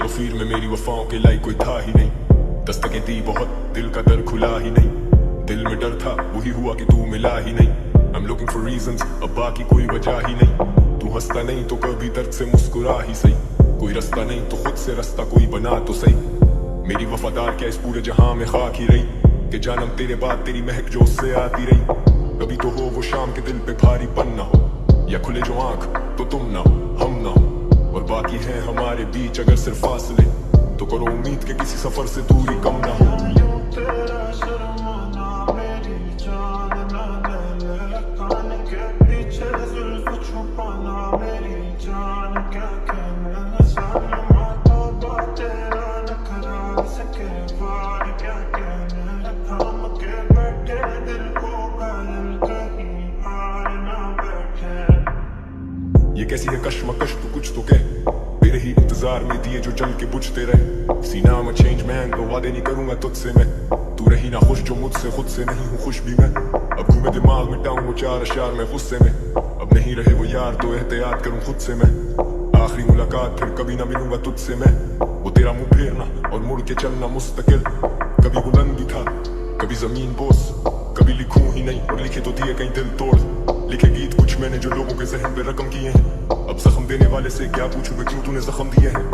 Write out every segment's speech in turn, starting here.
गफीर में मेरी वफाओं के लायक कोई था ही नहीं। दस्तकें दी बहुत, दिल का दर खुला ही नहीं। दिल में डर था, वही हुआ कि तू मिला ही नहीं। I'm looking for reasons, अब बाकी कोई वजह ही नहीं। तू हंसता नहीं तो कभी दर्द से मुस्कुरा ही सही। कोई रास्ता नहीं तो खुद से रास्ता कोई बना तो सही। मेरी वफादार क्या इस पूरे जहां में खाक ही रही, कि जानम तेरे बाद तेरी महक जो उससे आती रही। कभी तो हो वो शाम के दिल पे भारीपन ना हो, या खुले जो आंख तो तुम ना हो हम ना हो। और बाकी है हमारे बीच अगर सिर्फ फासले, तो करो उम्मीद के किसी सफर से दूरी कम ना हो। ये कैसी है कश्मकश तू कुछ तो कह, तेरे ही इंतजार में दिए जो जल के बुझते रहे। सीना में चेंज मैन तो वादे नहीं करूंगा तुझसे मैं। तू रही ना खुश जो मुझसे, खुद से नहीं हूँ खुश भी मैं। अब घूमे दिमाग मिटाऊं वो चार अशार में गुस्से में। अब नहीं रहे वो यार तो एहतियात करूं खुद से मैं। आखिरी मुलाकात फिर कभी ना मिलूंगा तुझसे मैं। वो तेरा मुंह फेरना और मुड़ के चलना मुस्तकिल। कभी बुलंद भी था कभी जमीन बोस, कभी लिखूं ही नहीं और लिखे तो दिए कहीं दिल तोड़। लिखे गीत कुछ मैंने जो लोगों के जहन पे रकम किए हैं। अब जख्म देने वाले से क्या पूछूं मैं, क्यों तूने जख्म दिए हैं।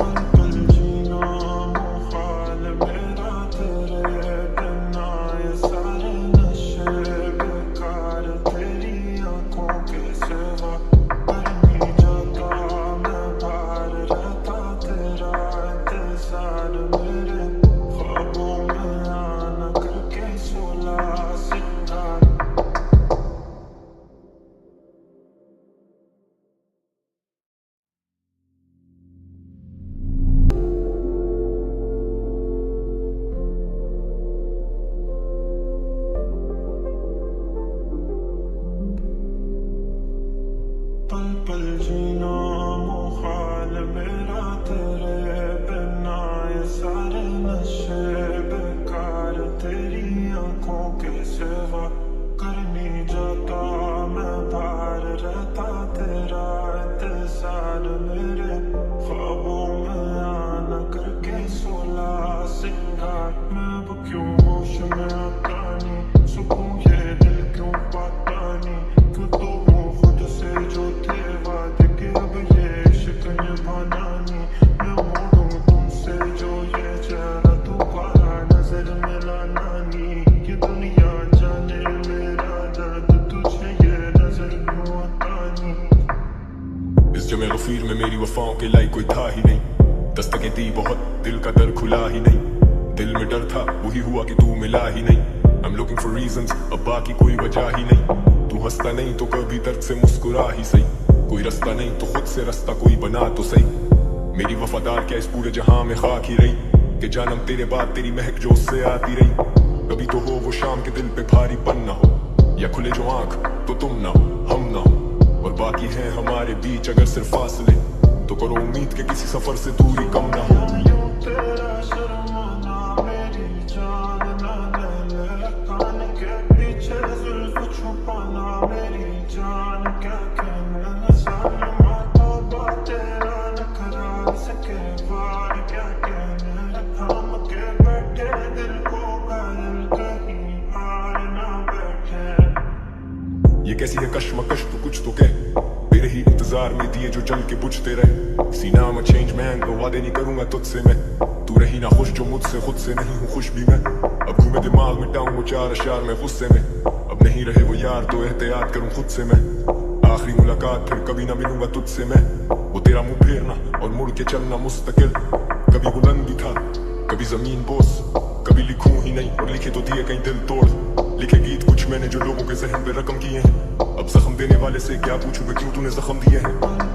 पल पल जीना मुहाल मेरा तेरे बिना, ये सारे नशे बेकार तेरी आंखों के सिवा। कर नहीं जाता मैं बाहर रहता तेरा इंतजार मेरे ख्वाबों में आना करके सोला सिंगार। मैं अब क्यों होश में आता नहीं, सुकून ये दिल क्यों पाता नहीं। क्यों तो हूँ खुद से जो थे वादे के, अब ये इश्क निभाना नहीं। मैं मोड़ूं तुमसे जो ये चेहरा दोबारा नजर मिलाना नहीं। ये दुनिया जाने मेरा दर्द तुझे ये नजर क्यों आता नहीं। इस जमे गफीर में मेरी वफाओं के लायक कोई था ही नहीं। दस्तकें दी बहुत, दिल का दर खुला ही नहीं। दिल में डर था, वही हुआ कि तू मिला ही नहीं। I'm looking for reasons, अब बाकी कोई वजह ही नहीं। तू हंसता नहीं तो कभी दर्द से मुस्कुरा ही सही। कोई रास्ता नहीं तो खुद से रास्ता कोई बना तो सही। मेरी वफादार क्या इस पूरे जहां में खाक ही रही, कि जानम तेरे बाद तेरी महक जो उससे आती रही। कभी तो हो वो शाम के दिल पे भारीपन ना हो, या खुले जो आंख तो तुम ना हो हम ना हो। और बाकी है हमारे बीच अगर सिर्फ फासले, तो करो उम्मीद के किसी सफर से दूरी कम ना हो। ये कैसी है कश्मकश तू कुछ तो कह, तेरे ही इंतजार में दिए जो जल के बुझते रहे। सीना में चेंज मैन तो वादे नहीं करूंगा तुझसे मैं। तू रही ना खुश जो मुझसे, खुद से नहीं हूँ खुश भी मैं। अब घूमे दिमाग मिटाऊं वो चार अशार में गुस्से में। अब नहीं रहे वो यार तो एहतियात करूं खुद से मैं। आखिरी मुलाकात फिर कभी ना मिलूंगा तुझसे मैं। वो तेरा मुंह फेरना और मुड़ के चलना मुस्तकिल। कभी बुलंद भी था कभी जमीन बोस, कभी लिखूं ही नहीं और लिखे तो दिए कहीं दिल तोड़। लिखे गीत कुछ मैंने जो लोगों के जहन पे रकम किए हैं। अब जख्म देने वाले से क्या पूछूं मैं, क्यों तूने जख्म दिए हैं।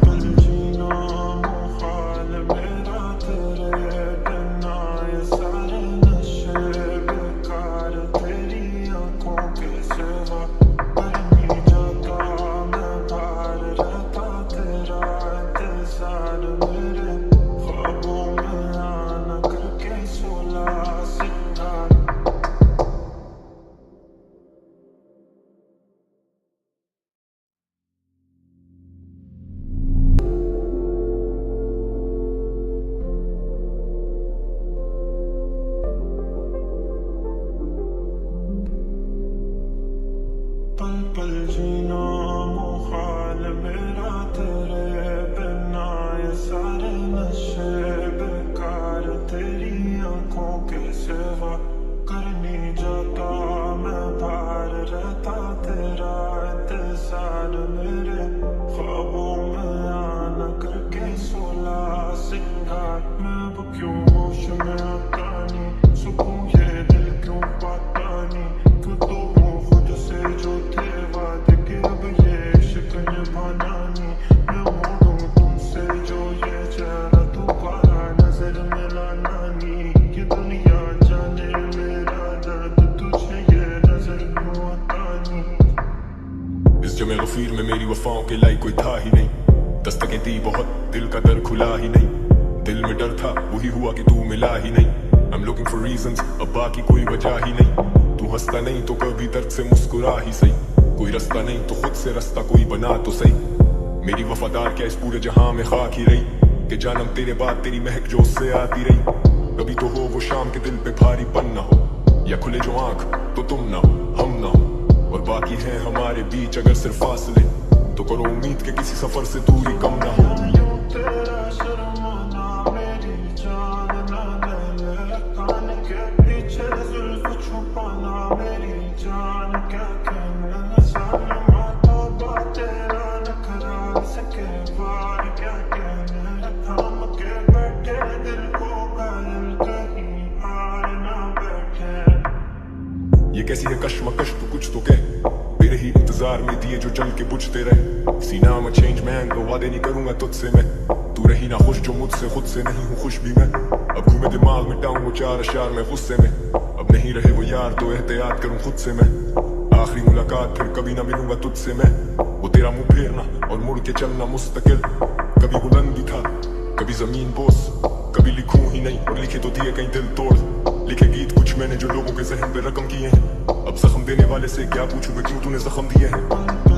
बेवफाओं के लाई कोई था ही नहीं, दस्तकें दी बहुत दिल का दर खुला ही नहीं, दिल में डर था वही हुआ कि तू मिला ही नहीं। I'm looking for reasons, अब बाकी कोई वजह ही नहीं, तू हंसता नहीं तो कभी दर्द से मुस्कुरा ही सही, कोई रास्ता नहीं तो खुद से रास्ता कोई बना तो सही। मेरी वफादार क्या इस पूरे जहां में खाक ही रही, कि जानम तेरे बाद तेरी महक जो उससे आती रही। कभी तो हो वो शाम के दिल पे भारीपन ना हो, या खुले जो आंख तो तुम ना हो हम ना हो, और बाकी है हमारे बीच अगर सिर्फ फासले, तो करो उम्मीद के किसी सफर से दूरी कम ना हो। तेरा शर्माना मेरी जान ना ले, कान के पीछे जुल्फ छुपाना मेरी जान, क्या कहना सालमा तौबा तेरा नखरा सके बार, क्या कहना थाम के बैठे दिल को घायल कहीं हार ना बैठे। ये कैसी है कश्मकश तू कुछ तो कह, तेरे ही इंतजार में दिए जो जल के बुझते रहे। सीना में चेंज मैन तो वादे नहीं करूंगा तुझसे मैं, तू रही ना खुश जो मुझसे खुद से नहीं हूँ खुश भी मैं। अब घूमे दिमाग में टाऊं वो चार अशार में गुस्से में, अब नहीं रहे वो यार तो एहतियात करूं खुद से मैं। आखिरी मुलाकात फिर कभी ना मिलूंगा तुझसे मैं, वो तेरा मुंह फेरना और मुड़ के चलना मुस्तकिल। कभी बुलंदी था कभी जमीन बोस, कभी लिखूं ही नहीं और लिखे तो दिए कहीं दिल तोड़। लिखे गीत कुछ मैंने जो लोगों के जहन पे रकम किए हैं, अब जख्म देने वाले से क्या पूछूं मैं क्यों तूने जख्म दिए हैं।